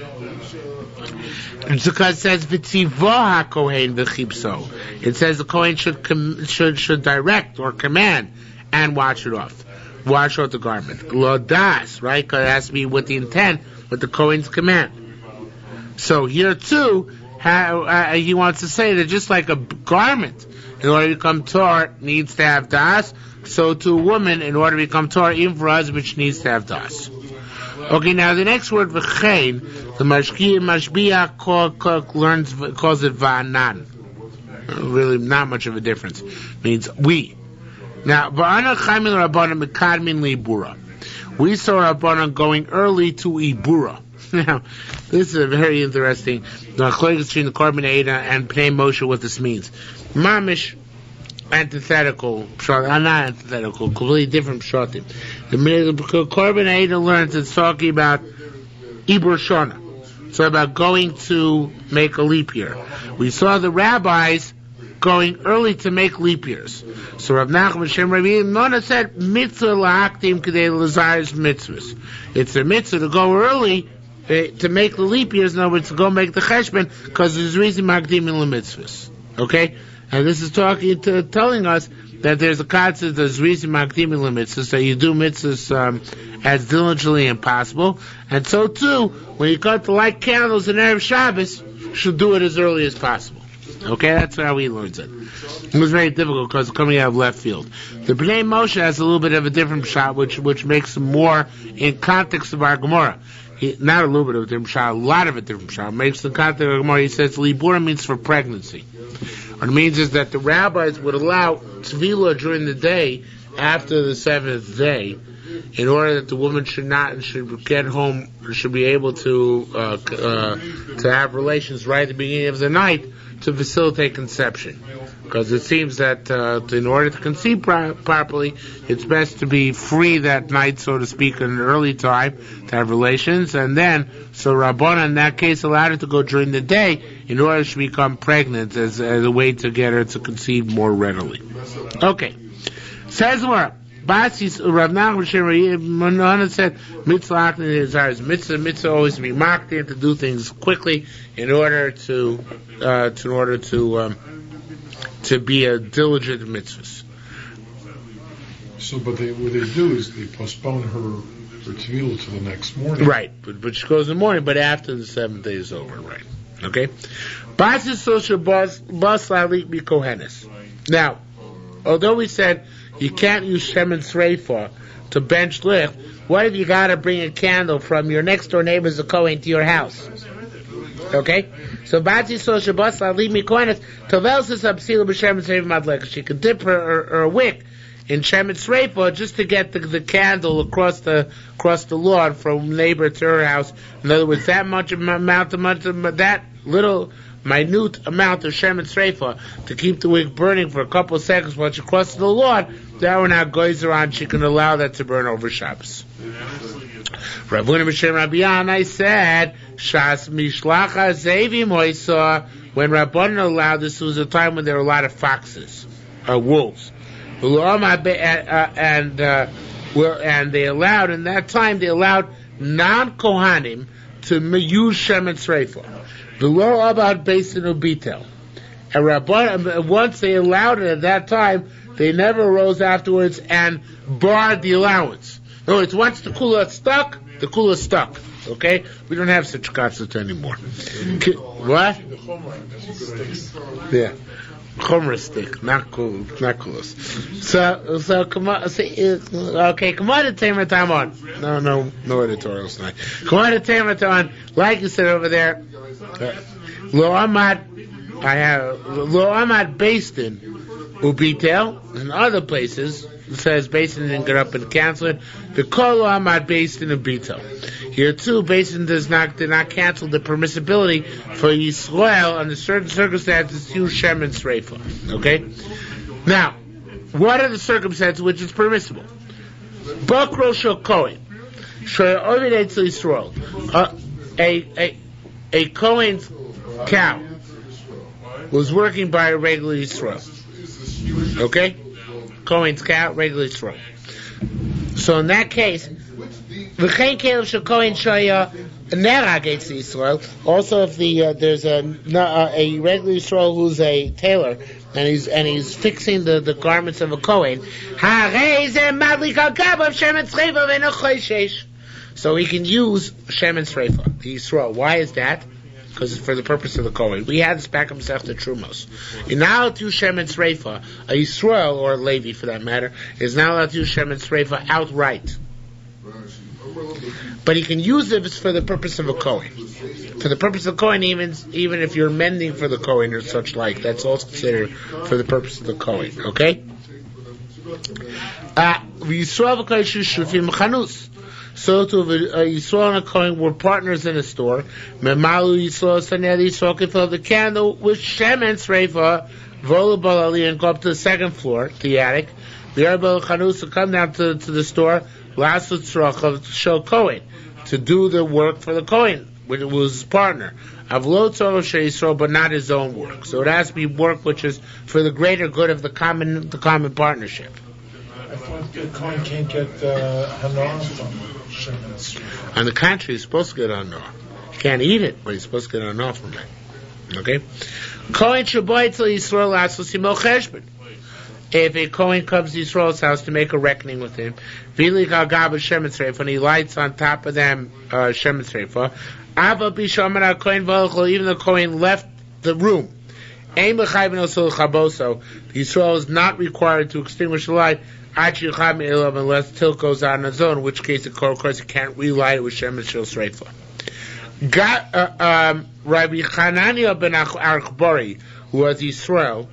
It's because it says v'tzivoha kohen v'chipso. It says the kohen should direct or command and wash it off. Wash out the garment. Lodas, right? Because it has to be with the intent, with the Kohen's command. So here too, he wants to say that just like a garment, in order to become Torah, needs to have das, so to a woman, in order to become Torah, even for us, which needs to have das. Okay, now the next word, v'chein, the Mashbiach calls it va'anan. Really not much of a difference. It means we. Now, we saw Rabbanan going early to Ibura. Now, this is a very interesting between the Korban Eidah and Pnei Moshe, what this means. Mamish, antithetical pshat, not antithetical, completely different pshatim. The Korban Eidah learns it's talking about Ibur Shana. So about going to make a leap year. We saw the rabbis going early to make leap years. So Rav Nachman Shem Rabbi Nona said, mitzvah la'aktim k'dei l'zayis mitzvahs. It's a mitzvah to go early to make the leap years. In other words, to go make the cheshbon, because there's reason makdim in l'mitzvahs. Okay? And this is telling us that there's a concept there's reason makdim in l'mitzvahs, that you do mitzvahs as diligently as possible. And so too, when you come to light candles in Erev Shabbos, you should do it as early as possible. Okay, that's how he learns it. It was very difficult because coming out of left field. The Bnei Moshe has a little bit of a different shot, which makes him more in context of our Gemara. Not a little bit of a different shot, a lot of a different shot. Makes the context of our Gemara. He says Libura means for pregnancy. What it means is that the rabbis would allow Tefillah during the day after the seventh day, in order that the woman should get home, should be able to have relations right at the beginning of the night to facilitate conception. Because it seems that in order to conceive properly, it's best to be free that night, so to speak, in an early time to have relations, and then so Rabbana in that case allowed her to go during the day in order to become pregnant as a way to get her to conceive more readily. Okay, says Gemara. Basis Rav Nachman said mitzvah mitzvah always be makdim, to do things quickly in order to be a diligent mitzvah. So, but what they do is they postpone her tefillah to the next morning. Right, but she goes in the morning, but after the seventh day is over, right? Okay. Basis social bas lalik mi kohenes. Now, although we said you can't use Shemen Sreifa to bench licht, what if you got to bring a candle from your next door neighbor's Kohen to your house? Okay? So, Bati So Shabbos La'Li Mikoines, Tovelsis Absila B'Shemen Sreifa Madlek. She could dip her wick in Shemen Sreifa just to get the candle across the lawn from neighbor to her house. In other words, that little minute amount of Shemen Sreifa to keep the wick burning for a couple of seconds while she crosses the lawn, that when our goes around, she can allow that to burn over Shabbos. Ravuna B'Shem Rabbi Yanai said, Shas Mishlacha Zevi Moisa, when Rabbanan allowed this, was a time when there were a lot of foxes, wolves. And they allowed, in that time, they allowed non-Kohanim to use Shemen Sreifa. Below about Basin Ubitel. And Rabbanan, once they allowed it at that time, they never arose afterwards and barred the allowance. In other words, once the kula stuck, the kula stuck. Okay? We don't have such concept anymore. What? Yeah. Chomer stick, not kulas. So come on, okay, come on to Tamer time on. No editorials tonight. Come on to Tamer time on. Like you said over there, Lo Amad based in Ubitel and other places. It says Basin didn't get up and cancel it. The Kol Amad based in Ubitel. Here too, Basin did not cancel the permissibility for Yisrael under certain circumstances to use Shemen Sreifa. Okay? Now, what are the circumstances which is permissible? Bakro Shel Kohen. Ovid Eitzel Yisrael. A Kohen's cow was working by a regular Yisrael. Okay? Kohen's cow, regular Yisrael. So in that case, V'chein Kelev Shel Kohen Shaya Nerag Eitzel Yisrael. Also, if there's a regular Yisrael who's a tailor and he's fixing the garments of a Kohen, so he can use Shemen Sreifa, the Yisrael. Why is that? Because it's for the purpose of the Kohen. We had this back in Masechta Trumos. You're not allowed to use Shemen Sreifa. A Yisrael, or a Levi for that matter, is not allowed to use Shemen Sreifa outright. But he can use it for the purpose of a Kohen. For the purpose of the Kohen, even if you're mending for the Kohen or such like, that's also considered for the purpose of the Kohen. Okay? So to Yisrael and a Kohen were partners in a store. Memalu Yisrael Sanel Yisrael can fill the candle with Shemen Sreifa. volleyball ali, and go up to the second floor, the attic. V'yarbel chanus, come down to the store, lasut tzrochav shel kohen, to do the work for the kohen, which was his partner. Avlo tzorah she'yisrael, but not his own work. So it has to be work which is for the greater good of the common partnership. I thought the Kohen can't get Hanar from Shemin. On the contrary, he's supposed to get Hanar. He can't eat it, but he's supposed to get Hanar from it. Okay? Kohen shaboy tel Yisrael asos imo cheshbon. If a Kohen comes to Yisrael's house to make a reckoning with him, Vilik al gab shemen tzreifa, and he lights on top of them shemen tzreifa, Ava bishaman al Kohen v'olchol, even the Kohen left the room. Ein mechayven osol chaboso. Yisrael is not required to extinguish the light unless tilt goes out on its own, in which case, of course, it can't relight it with shemen shel tzreifa. Rabbi Hanania ben Archbori, who was Yisrael,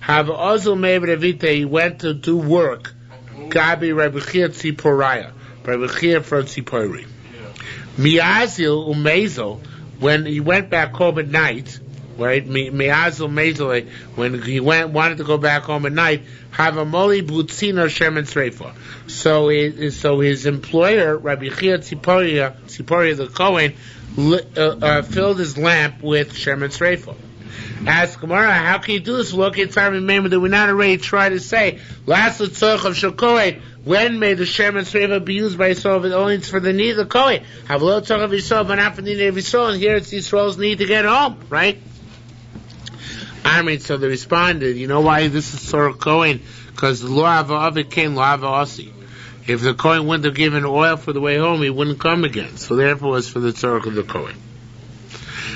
have also made Revite, he went to do work. Gabi Rabbi Chia Tziporaya, Rabbi Chia from Tzipori. Miazil Umezel, when he went back home at night, right? Miazil Mezel, when he wanted to go back home at night, have a moli butzina shemen tzreifa. So his employer, Rabbi Chia Tziporia the Kohen, filled his lamp with shemen tzreifa. Ask Gemara, how can you do this? Look, it's our remember that we're not already trying to say last tzorach of shel Kohen. When may the shemen tzreifa be used by Yisrael? If only it's for the need of the Kohen. Have lo tzorach of Yisrael, but not for the need of Yisrael. And here it's Yisrael's need to get home, right? I mean, so they responded, you know why this is tzorach Kohen? Because the law of it came law of Asi. If the Kohen wouldn't have given oil for the way home, he wouldn't come again. So therefore, it's for the tzorach of the Kohen.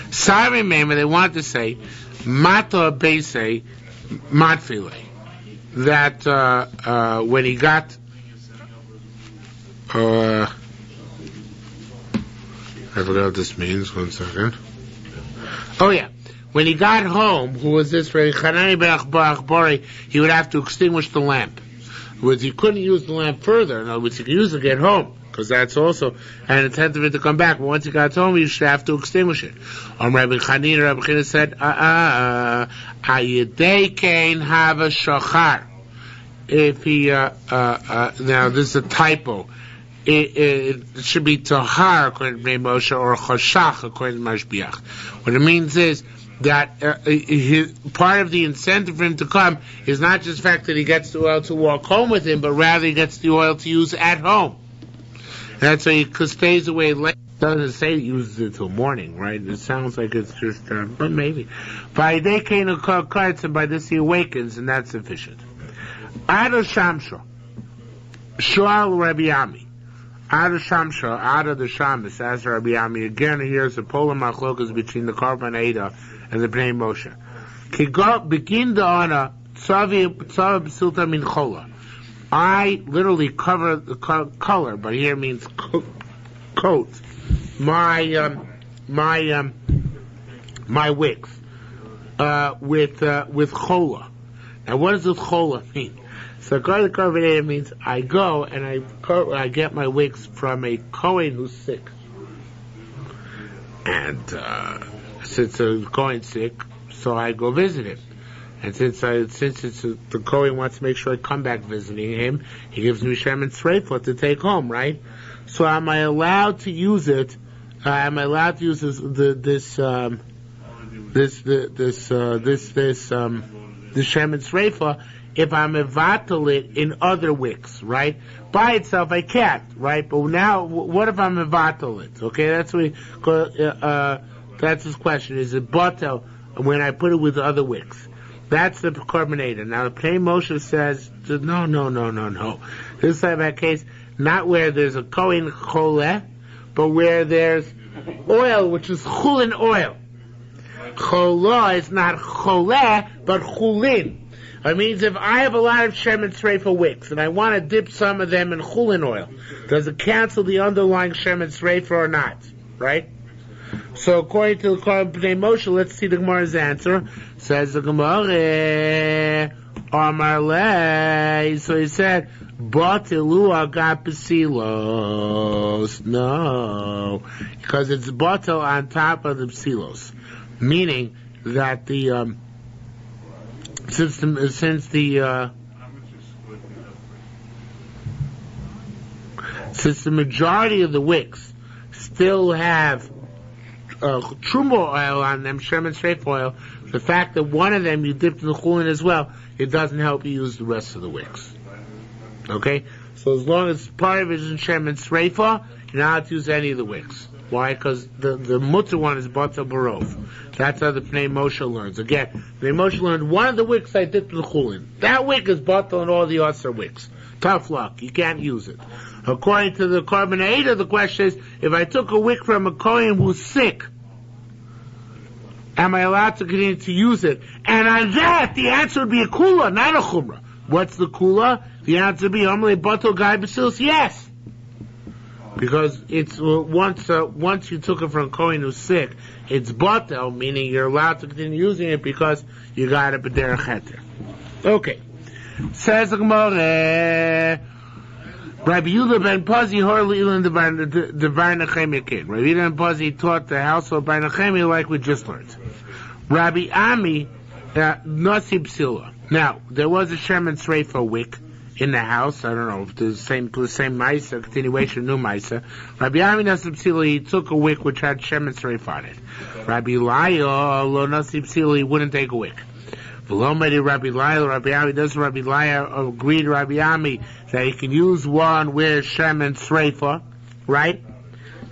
Sorry, remember, they want to say Mata Beise Matfile, that when he got I forgot what this means, 1 second. Oh yeah, when he got home, who was this? Rabbi Hanani ben Achbari, he would have to extinguish the lamp. In other words, he couldn't use the lamp further. In other words, he could use it to get home, because that's also an intent of it to come back. But once he got home, he should have to extinguish it. Rabbi Chanina said, Ayedei kain have a shachar. If he, now this is a typo. It should be tahar according to Moshe, or chashach according to Mashbiach. What it means is that part of the incentive for him to come is not just the fact that he gets the oil to walk home with him, but rather he gets the oil to use at home. And that's why he stays away late. It doesn't say he uses it till morning, right? It sounds like it's just, but maybe. By day came a cards, and by this he awakens, and that's sufficient. Ada Shamsha, Shual Rabbi Ami. Ada Shamsha, Ada the Shamis, as Rabbi Ami. Again, here's a polar machlokas between the Karban Ada and the Bnei Moshe. Begin the honor, Tzav Sulta Min Chola. I literally cover the color, but here means coat. My wicks with chola. Now, what does this chola mean? So, according to Karban means I go and I get my wicks from a Kohen who's sick, and since the Kohen's sick, so I go visit him. And since the Kohen wants to make sure I come back visiting him, he gives me shemen tzreifa to take home, right? So am I allowed to use it? Am I allowed to use this shemen tzreifa if I'm mevatel it in other wicks, right? By itself I can't, right? But now, what if I'm mevatel it? Okay, that's his question. Is it batel when I put it with other wicks? That's the carbonator. Now the Pnei Moshe says, no. This type of case, not where there's a Kohen choleh, but where there's oil, which is chulin oil. Cholah is not choleh, but chulin. It means if I have a lot of shemen tzreifa wicks and I want to dip some of them in chulin oil, does it cancel the underlying shemen tzreifa or not? Right? So according to the Bnei Moshe, let's see the Gemara's answer. Says the Gemara, Amar lei. So he said, Batilu agapesilos. No, because it's batel on top of the psilos, meaning that the since the majority of the wicks still have truma oil on them, Shem and Streif oil, the fact that one of them you dipped in the chulin as well, it doesn't help you use the rest of the wicks. Okay? So as long as part of it is in Shem and Sreifa, you're not allowed to use any of the wicks. Why? Because the mutter one is Bata Barov. That's how the Pnei Moshe learns. Again, Pnei Moshe learned one of the wicks I dipped in the chulin. That wick is Bata and all the other wicks. Tough luck. You can't use it. According to the Korban Eidah, the question is, if I took a wick from a Kohen who's sick, am I allowed to continue to use it? And on that, the answer would be a kula, not a chumrah. What's the kula? The answer would be, Amalei Bato Gai Basilis, yes. Because it's, once you took it from a Kohen who's sick, it's Bato, meaning you're allowed to continue using it because you got it b'derech heter. Okay. Says the Gemara, Rabbi Yehuda ben Pazi hor le'ilan devar Nechemia kid. Rabbi Yehuda ben Pazi taught the household by Nechemia like we just learned. Rabbi Ami nasi psila. Now there was a Shem and Sreifa wick in the house. I don't know if the same Maisa, continuation, new Maisa. Rabbi Ami nasi psila. He took a wick which had Shem and Sreifa on it. Rabbi Laya lo nasi psila. He wouldn't take a wick. V'lomedi Rabbi Laya, Rabbi Ami, doesn't Rabbi Laya agree to Rabbi Ami that he can use one with Shem and Sreifa, right?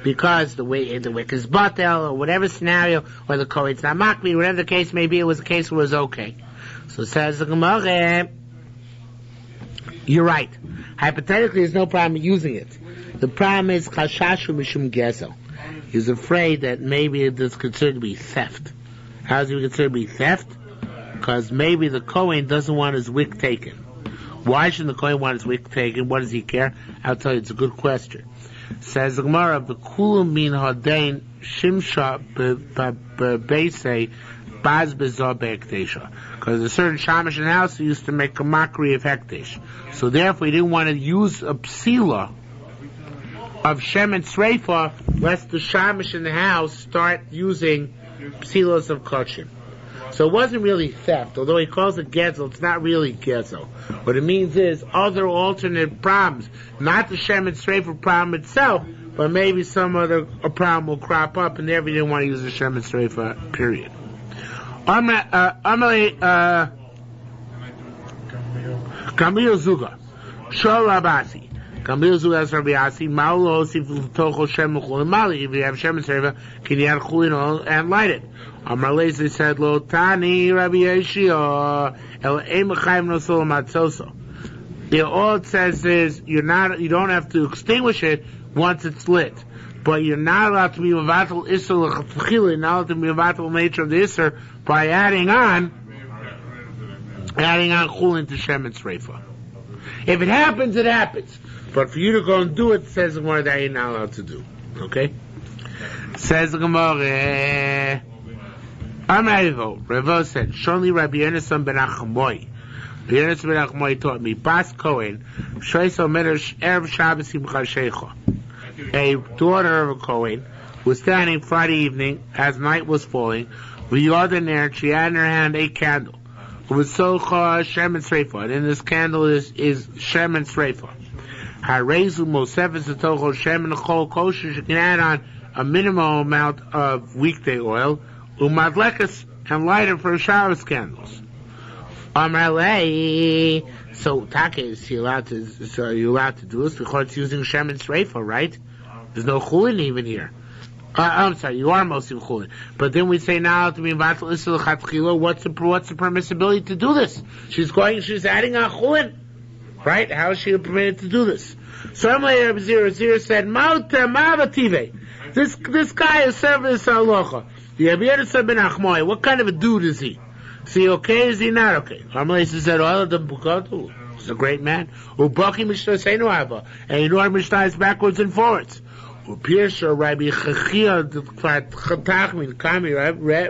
Because the wick is batel, or whatever scenario, or the Kohen's not makbi, whatever the case may be, it was a case where it was okay. So says the Gemara, you're right. Hypothetically, there's no problem using it. The problem is chashashu mishum gezel. He's afraid that maybe it is considered to be theft. How is it considered to be theft? Because maybe the Kohen doesn't want his wick taken. Why shouldn't the Kohen want his wick taken? What does he care? I'll tell you, it's a good question. Says the Gemara, the Kulam min Hadain Shimsha Beise Baz Bezor Be'ektesha. Because a certain Shamish in the house used to make a mockery of Hektesh. So therefore he didn't want to use a psila of Shem and Sreifa lest the Shamish in the house start using psilas of Kochim. So it wasn't really theft, although he calls it gezel, it's not really gezel. What it means is other alternate problems, not the Shem and Sreifa problem itself, but maybe some other problem will crop up, and therefore he didn't want to use the Shem and Sreifa, period. Gamliel Zuga, Shor Rabasi. Gamliel Zuga as Rabbi Asi, Ma'ulo Osif L'tocho Shem L'chulin Mali. If you have Shem and Sreifa, can you add chulin oil and light it? Amarlezi said, Lo Tani Rabbi Yeshua El Eimachayim Nosol Matzoso. All it says is you don't have to extinguish it once it's lit, but you're not allowed to be mevatel iser l'chatchila. You're not allowed to be mevatel nature of the iser by adding on chulin to Shem and Sreifa. If it happens, it happens. But for you to go and do it, says the Gemara, that you're not allowed to do. Okay? Says the Gemara. Revo said, Shonli Rabbi Yonasan ben Achamoy. Rabbi Yonasan ben Achamoy taught me, Bas Kohen, Shoyso Medrash Erev Shabbos Simcha Shecha. A daughter of a Kohen was standing Friday evening as night was falling. She had in her hand a candle. It was Socha Shem and Sreifa. And in this candle is Shem and Sreifa. Harezu Mosefes Atocho Shem and Chol Kosher. She can add on a minimum amount of weekday oil. Umadlekas and lighter for Shabbos candles. Amalei. So Taka is you allowed to do this because it's using Shem and Sreifa, right? There's no chulin even here. I'm sorry, you are mostly chulin. But then we say now to be vatal isel chatchila. What's the permissibility to do this? She's adding on chulin, right? How is she permitted to do this? So Amalei Zira said, Mauta Mavative. This guy is serving this halacha. What kind of a dude is he? Is he okay? Is he not okay? Amalei said, he's a great man. And you know our Mishnah is backwards and forwards. Rabbi Chachia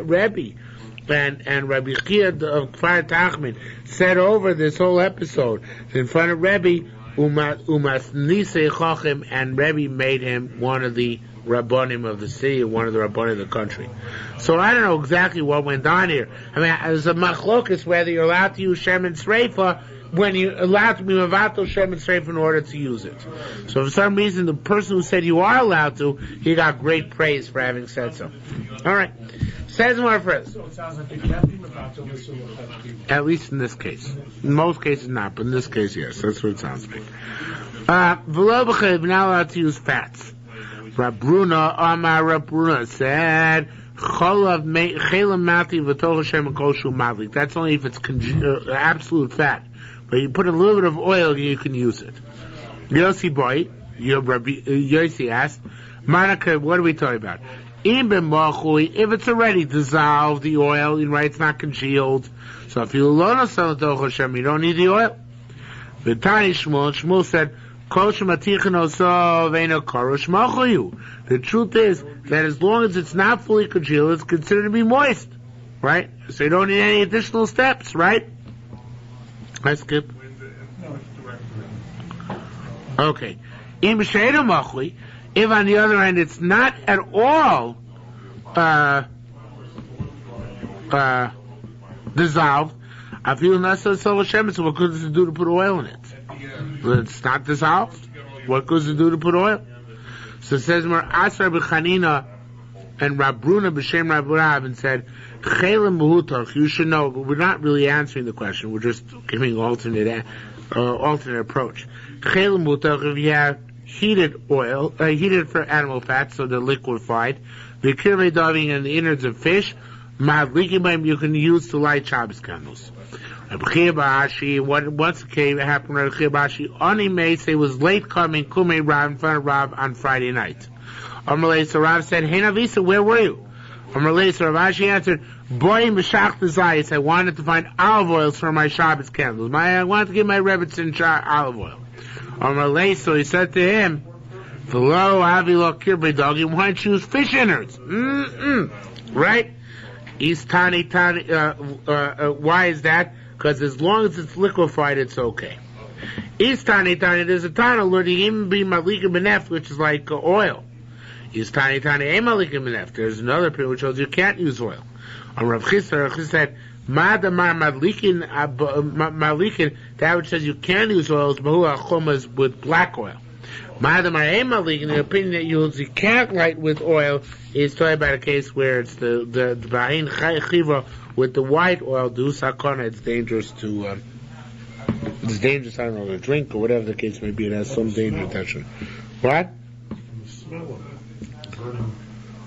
Rebbe and Rabbi Chia of Kfar Tachmin said over this whole episode in front of Rebbe, Umas Nisei Chachim, and Rebbe made him one of the Rabbonim of the city and one of the Rabbonim of the country. So I don't know exactly what went on here. I mean, there's a machlokus whether you're allowed to use Shem and Sreifa when you're allowed to be Mavato Shem and Sreifa in order to use it. So for some reason, the person who said you are allowed to, he got great praise for having said so. All right. Says more first. So it sounds like it can't be Mavato, so we'll have to be. At least in this case. In most cases not, but in this case, yes. That's what it sounds like. V'lo b'chayv, not allowed to use fats. Rabruna, Amar Rabruna said, Cholav chelam mati v'tol Hashem and kol shu madlik. That's only if it's absolute fat. But you put a little bit of oil and you can use it. Yossi boy, Yossi asked, Manaka, what are we talking about? If it's already dissolved, the oil, right, it's not congealed. So if you don't Hashem, you don't need the oil. Shmuel said, the truth is that as long as it's not fully congealed, it's considered to be moist, right? So you don't need any additional steps, right? I skip. Okay. If on the other hand it's not at all dissolved, I feel nasa so what good does it do to put oil in it? It's not dissolved. What good does it do to put oil? So it says more Asar b'Chanina and Rabruna b'Shem Rav and said Chelim b'Hutarch. You should know, but we're not really answering the question. We're just giving alternate approach. Chelim b'Hutarch, if you have heated oil, heated for animal fats, so they're liquefied, the kirvei doving and the innards of fish, you can use to light Shabbos candles. Once it happened, Ani Meise was late coming, Kumei Rav in front of Rav on Friday night. So Rav said, Hey Navisa, where were you? So Rav Ashi answered, Boy Meshach Zayis, I wanted to find olive oils for my Shabbos candles. I wanted to give my Rebbetzin olive oil. So he said to him, V'lo avilo kirbei dogim, why don't you use fish innards? Right? Why is that? Because as long as it's liquefied, it's okay. There's a tana learning even be malika beneft, which is like oil. There's another opinion which shows you can't use oil. Rav Chisda said, malikin, that which says you can use oils, is with black oil. The opinion that you can't light with oil is talking about a case where it's the bahin chiva with the white oil, sakana, it's dangerous to, it's dangerous, I don't know, to drink or whatever the case may be, it has some danger attachment. What?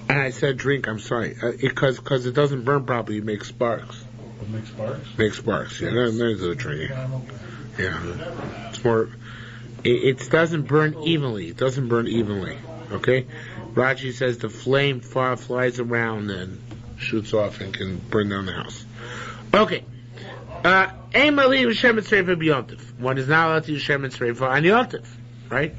And I said drink, I'm sorry, because it doesn't burn properly, it makes sparks. It makes sparks? Makes sparks, yeah, there's the drinking. Yeah, it's more, it doesn't burn evenly, okay? Rashi says the flame flies around and shoots off and can burn down the house. Okay. One is not allowed to use Shem and Sreifa on Yontif, right?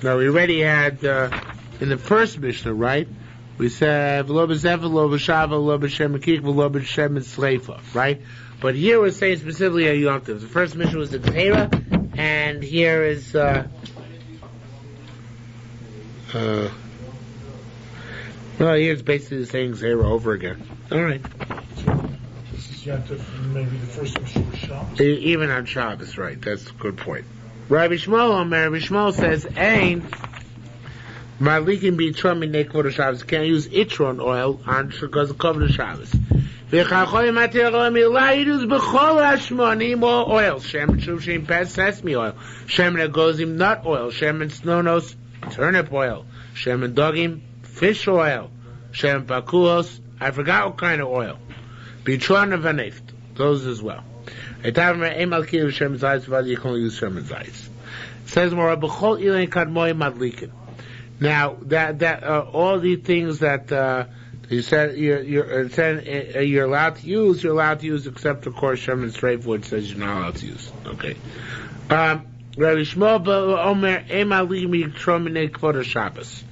Now we already had, in the first Mishnah, right? We said, V'lo b'zefa, v'lo b'shava, v'lo b'shem akik, v'lo b'shem and Sreifa, right? But here we're saying specifically on Yontif. The first Mishnah was the Gzeira, and here is, well, here it's basically the same Zera over again. All right. This is Yontif, maybe the first one was Shabbos. Even on Shabbos, right? That's a good point. Rabbi Shmuel says, "Ain malikin be trummy nekvod Shabbos. Can't use itron oil on because of cover Shabbos. V'chachoyim atir use b'chol hashmonim or oil. Shemen shuvshim pes sesame oil. Shemen agozim nut oil. Shemen snonos turnip oil. Shemen dogim fish oil. Shemen pakuos. I forgot what kind of oil. Bitron and vaneft. Those as well. You can only use Shemen Zayis. It says more b'chol ilain kadmoy madlikin. Now that all the things that you said you're allowed to use, except of course Shemen Sreifa, which says you're not allowed to use. Okay. Rabbi Shmuel Omer Emali Mitromine Kvod Shabbos.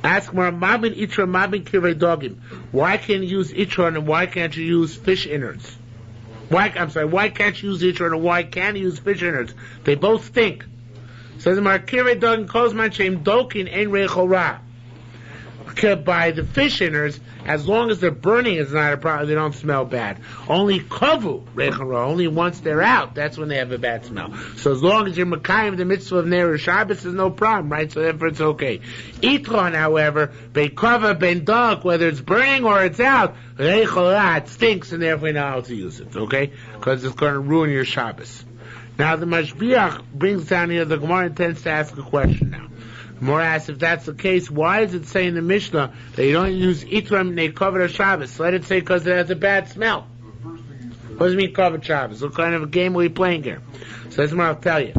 Ask more Mabin Itra Mabin Kirei Dogim. Why can't you use Itron and why can't you use fish innards? Why can't you use Itron and why can't you use fish innards? They both stink. Says Markire Dog Kozman Shem Dokin Ein Reichel Ra. By the fish inners, as long as they're burning, it's not a problem. They don't smell bad. Only kavu reichel ra. Only once they're out, that's when they have a bad smell. So as long as you're makayim the mitzvah of Ner Shabbos, there's no problem, right? So therefore it's okay. Itron, however, beikava ben dog, whether it's burning or it's out, reichel ra, it stinks, and therefore you're not allowed to use it. Okay, because it's going to ruin your Shabbos. Now the Mashbiach brings down here. The Gemara intends to ask a question now. More asks, if that's the case, why does it say in the Mishnah that you don't use Itram Ne'Kavod Shabbos? Let it say because it has a bad smell. What does it mean Kavod Shabbos? What kind of a game are we playing here? So that's what I'll tell you.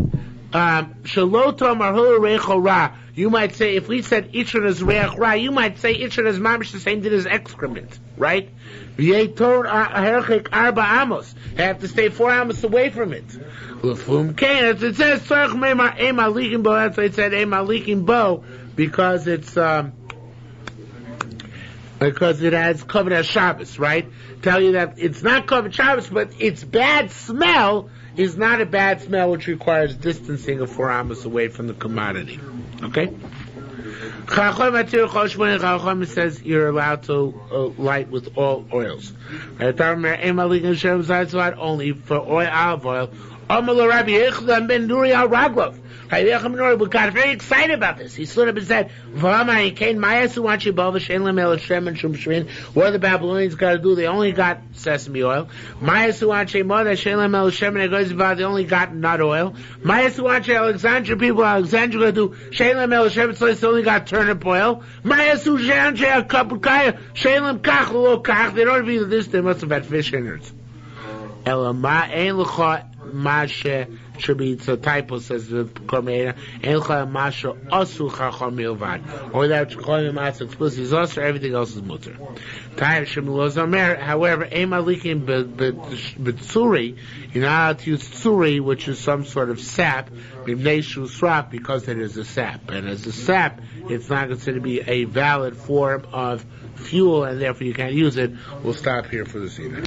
Shaloto Marhul Reichel Ra. You might say, if we said Itran is Reich Ra, you might say Itran is Mamish the same thing as excrement, right? V'yetor Herchik Arba Amos. They have to stay 4 amos away from it. L'fum Kain, it says Tzarech Meimar Ema Likim Bo. That's why it said Ema Likim Bo, because it's because it has Kavod Shabbos, right? Tell you that it's not Kavod Shabbos, but its bad smell is not a bad smell which requires distancing of 4 amos away from the commodity. Okay? Chacham says you're allowed to light with all oils. Only for oil, olive oil. We got very excited about this. He stood up and said, what do the Babylonians got to do? They only got sesame oil. They only got nut oil. Alexandria people, Alexandria got to do, they only got turnip oil. They don't even this, they must have had fish innards. Should be, it's a typo, says the Kormeira. Or that Chacham Mas explicit is also, everything else is mutter. However, Betsuri, you're not allowed to use tsuri, which is some sort of sap, because it is a sap. And as a sap, it's not considered to be a valid form of fuel, and therefore you can't use it. We'll stop here for this evening.